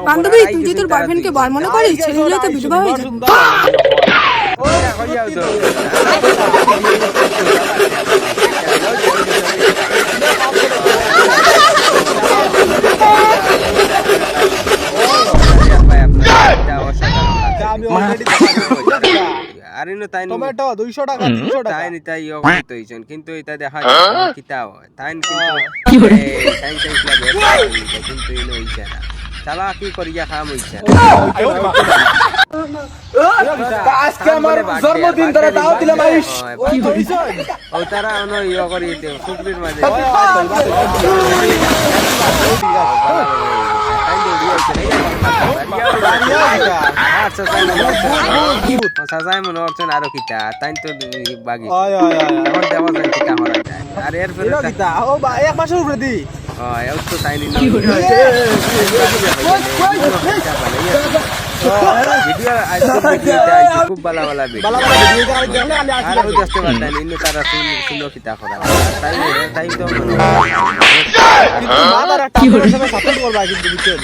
বান্ধবী তুই যে তোর বয়ফ্রেন্ডকে বার মনে করিস ছেলে হলে তো বিধবা হয়ে যাবে। টমেটো 200 টাকা 300 টাকা তাই নিতা ইয় করতে হইছেন কিন্তু এটা দেখা যায় কিতা হয় তাই কিন্তু তাই কিন্তু ইনো হইছে না চালা কি করিয়া খাম হইছে আজকে আমার জন্মদিন তারা দাও দিলাম আইস কি হইছে ও তারা অনো ইয় করি দেও সুপ্রির মাঝে সাজাই মনে হচ্ছেন আরো কিতা তাই তো বাগি আমার দেওয়া যায় কিতা করা যায় আর এর ফলে কিতা ও বা এক মাসের উপরে দি এও তো তাই নিল খুব বালা বালা আর ওই দেখতে পারতেন ইನ್ನು তারা শুনলো কিতা করা তাই তাই তো কি হলো সবাই সাপোর্ট করবা কিন্তু বুঝছেন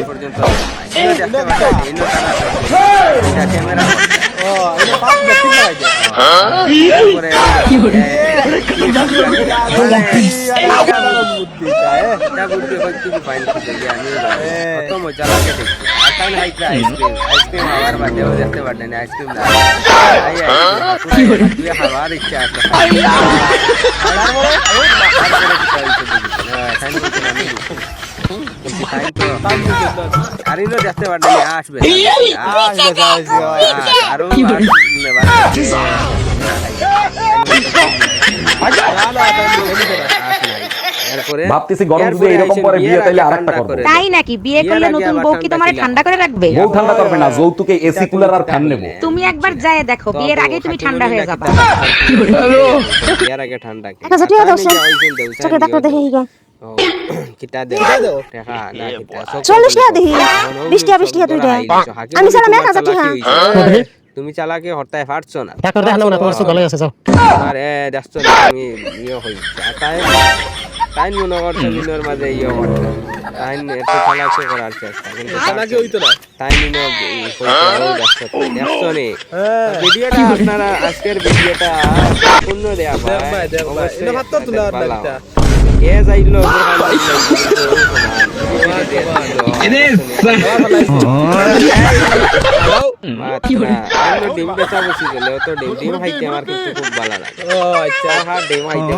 পর্যন্ত দেখতে পারতেন ইನ್ನು তারা ক্যামেরা ও এটা ফাস্ট ব্যাটিং লাগাইছে তারপরে এটা বুদ্ধি হইতে কি ফাইন করতে আমি কত মজা লাগে দেখতে আকান হাইটা আইসক্রিম খাওয়ার বাদেও দেখতে পারতেন আইসক্রিম না তুই খাওয়ার ইচ্ছা আছে আরিনো দেখতে পারতেন আসবে আরো ভাবতেছি গরম যদি এরকম পরে বিয়ে তাইলে আরেকটা করব। তাই নাকি বিয়ে করলে নতুন বউ কি তোমারে ঠান্ডা করে রাখবে? বউ ঠান্ডা করবে না, যৌতুকে এসি কুলার আর ফ্যান নেব। তুমি একবার যায় দেখো বিয়ের আগে তুমি ঠান্ডা হয়ে যাবে। বিয়ের আগে ঠান্ডা কি আচ্ছা ঠিক আছে চলো ডাক্তার দেখে গিয়া কিতা দে দেখা না কিতা 40 টাকা দেখি 20 টাকা তুই দে আমি সারা মেয়ে কাছে ঠিক তুমি চালাকে হরতায় ফাটছো না ডাক্তার দেখানো না তোমার চোখ আছে যাও আরে দেখছো না আমি ইয়ে হইছে তাই তাই মনে করছে দিনের মাঝে ইয়ে করতে তাই একটু চালাকে করার চেষ্টা কিন্তু চালাকি হইতো না তাই নিনো হইতো দেখছো নি ভিডিওটা আপনারা আজকের ভিডিওটা পূর্ণ দেয়া ভাই অবশ্যই এটা ভাত তো না লাগতা এ যাইলো ডিম বেচা বসি গেলে তো ডিম খাইতে আমার কিন্তু খুব ভালো লাগে ও আচ্ছা হ্যাঁ ডিম খাইতে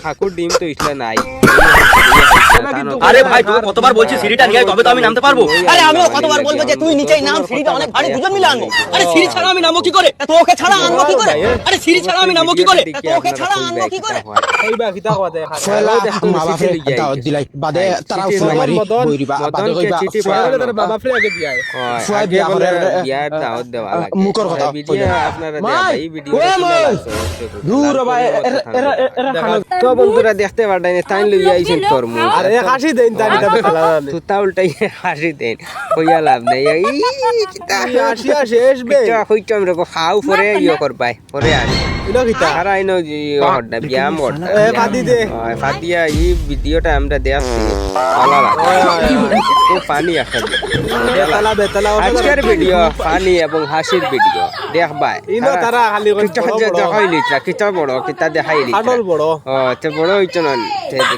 ঠাকুর ডিম তো ইসলা নাই আরে ভাই তুই কতবার বলছিস সিঁড়িটা নিয়ে তবে তো আমি নামতে পারবো আরে আমিও কতবার বলবো যে তুই নিচেই নাম সিঁড়িটা অনেক ভারী দুজন মিলে আনবো আরে সিঁড়ি ছাড়া আমি নামবো কি করে তোকে ছাড়া আনবো কি করে আরে সিঁড়ি ছাড়া আমি নামবো কি করে তোকে ছাড়া আনবো কি করে এইবা কিতা কথা ছয়লা দেখো বাবা ফে দাও দিলাই বাদে তারা মারি বইরিবা বাদে কইবা ছয়লা তার বাবা ফ্রে আগে দিয়ায় ছয় বিয়া করে বিয়ার দাওয়াত দেওয়া লাগে মুখর কথা ভিডিও আপনারা দেয়া এই ভিডিও দূর ভাই তো বন্ধুরা দেখতে পারতেন তাই লই আইছেন তরমুজ আরে হাসি দেন তানি তবে খেলা না তুতা উল্টাই হাসি দেন কইয়া লাভ নাই এই কিতা হাসি শেষ বে কিতা কইতো আমরা খাও পরে ইয়ে করবাই পরে আনি ইনো কিতা সারা ইনো হড্ডা ব্যায়াম হড্ডা এ ফাদি দে ফাদিয়া এই ভিডিওটা আমরা দেখছি ভালো লাগে খুব ফানি আছে বেতলা আজকের ভিডিও ফানি এবং হাসির ভিডিও দেখবাই ইনো তারা খালি দেখাই লিটা কিতা বড় কিতা দেখাই লিটা আডল বড় তে বড় হইতো না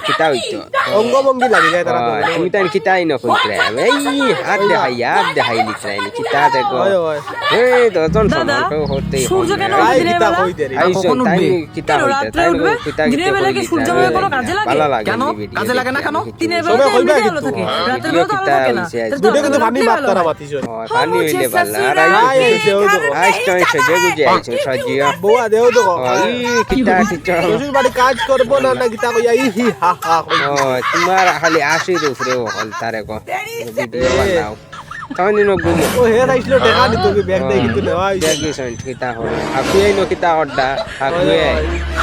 কিতা হইতো অঙ্গভঙ্গি লাগি যায় তারা তুমি তাই কিতা ইনো কইতরা এই হাত দেখাই লিটা কিতা দেখো এই দজন সম্পর্ক হতে সূর্য কেন কিতা কই দে আইছো তাই কিতা হইতে তাই কিতা দিনের বেলা কি সূর্য ভাবে কোনো কাজে লাগে ভালো লাগে কেন কাজে লাগে না কেন দিনের সবাই বেলা কইবা ভালো থাকে রাতের বেলা তো ভালো থাকে না দুটো কিন্তু পানি মাপ তারা বাতিছ পানি হইলে ভালো আর আইছো যে গুজে আইছো সাজিয়া বউয়া দেও তো এই কিতা কিতা শ্বশুর বাড়ি কাজ করবো না না কিতা কইয়া ই হি হা হা তোমার খালি আশির উপরে হল তারে কো ভিডিও বানাও তাহলে নো গুম ও হে রাইছিল টাকা নিত কি ব্যাগ দেই কিন্তু নেওয়া হইছে দেখি সন কিতা হল আকুই নো কিতা হড্ডা আকুই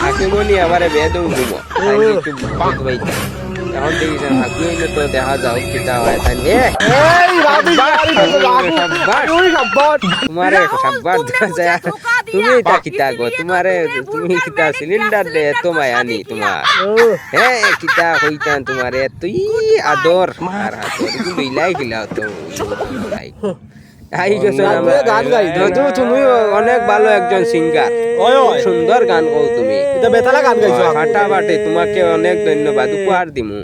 আকুমনি আমারে বেদম গুম আই একটু বহুত বাইতা এখন দেখিছেন ভাগ্যই না তো দেখা যাও কিতা হয় তাই তোমারে সাব্বাস দেওয়া যায় তুমি এটা কিতা গো তুমি কিতা সিলিন্ডার দে তো মায়ানি তোমার হ্যাঁ কিতা হইতান তোমারে তুই আদর আর আদর কিন্তু ইলাই গিলাও তো আই গেছো তুমি অনেক ভালো একজন সিঙ্গার সুন্দর গান গাও তুমি এটা বেতালা গান গাইছো ফাটাফাটি তোমাকে অনেক ধন্যবাদ উপহার দিমু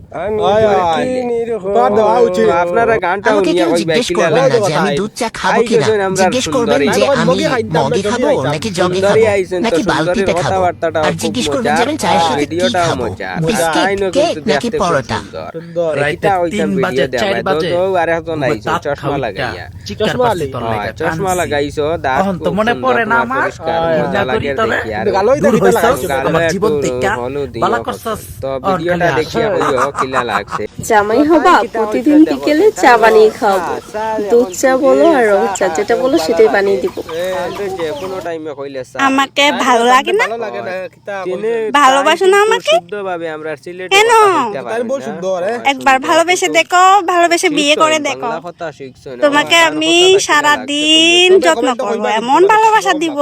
পার দেওয়া উচিত আপনারা গানটা আমাকে নিয়ে কেউ কইবা জিজ্ঞেস কিলা করবেন না লাগে যে আমি দুধ চা খাবো আই কিনা গেছেন আমরা জিজ্ঞেস করবেন সুন্দরী। যে আমি মগে খাইতাম, মগে খাবো খাইতাম। নাকি জগে সুন্দরী খাবো আইছেন তো নাকি সুন্দরীর বালতিতে খাবো কথাবার্তাটা আর খুব জিজ্ঞেস করবেন মজার যে আমি চায়ের সাথে কি ভিডিওটাও খাবো মজার বিস্কিট আইনো কেক কিন্তু নাকি দেখতে খুব পরোটা সুন্দর কিতা হইতাম ভিডিও দেওয়া তো আর এখন আইছো চশমা লাগাইয়া চশমা লাগাইছো দাঁত তো মনে পড়ে না আমার পরিষ্কার মজা লাগে দেখি আর গালোই দূর দেখি হইছস তালা আমার জীবন থেকে হলুদ বালা করছস তো ভিডিওটা দেখিয়া কইও কিলা লাগছে জামাই হবা প্রতিদিন বিকেলে চা বানিয়ে খাওয়াবো দুধ চা বলো আর রং চা যেটা বলো সেটাই বানিয়ে দিব যে কোনো টাইমে কইলে আমাকে ভালো লাগে না লাগে না কিতা ভালোবাসো না আমাকে শুদ্ধভাবে আমরা সিলেটে কেন? তাই বল শুদ্ধ রে একবার ভালোবেসে দেখো ভালোবেসে বিয়ে করে দেখো কথা শিখছো না তোমাকে আমি সারা দিন যত্ন করবো এমন ভালোবাসা দিব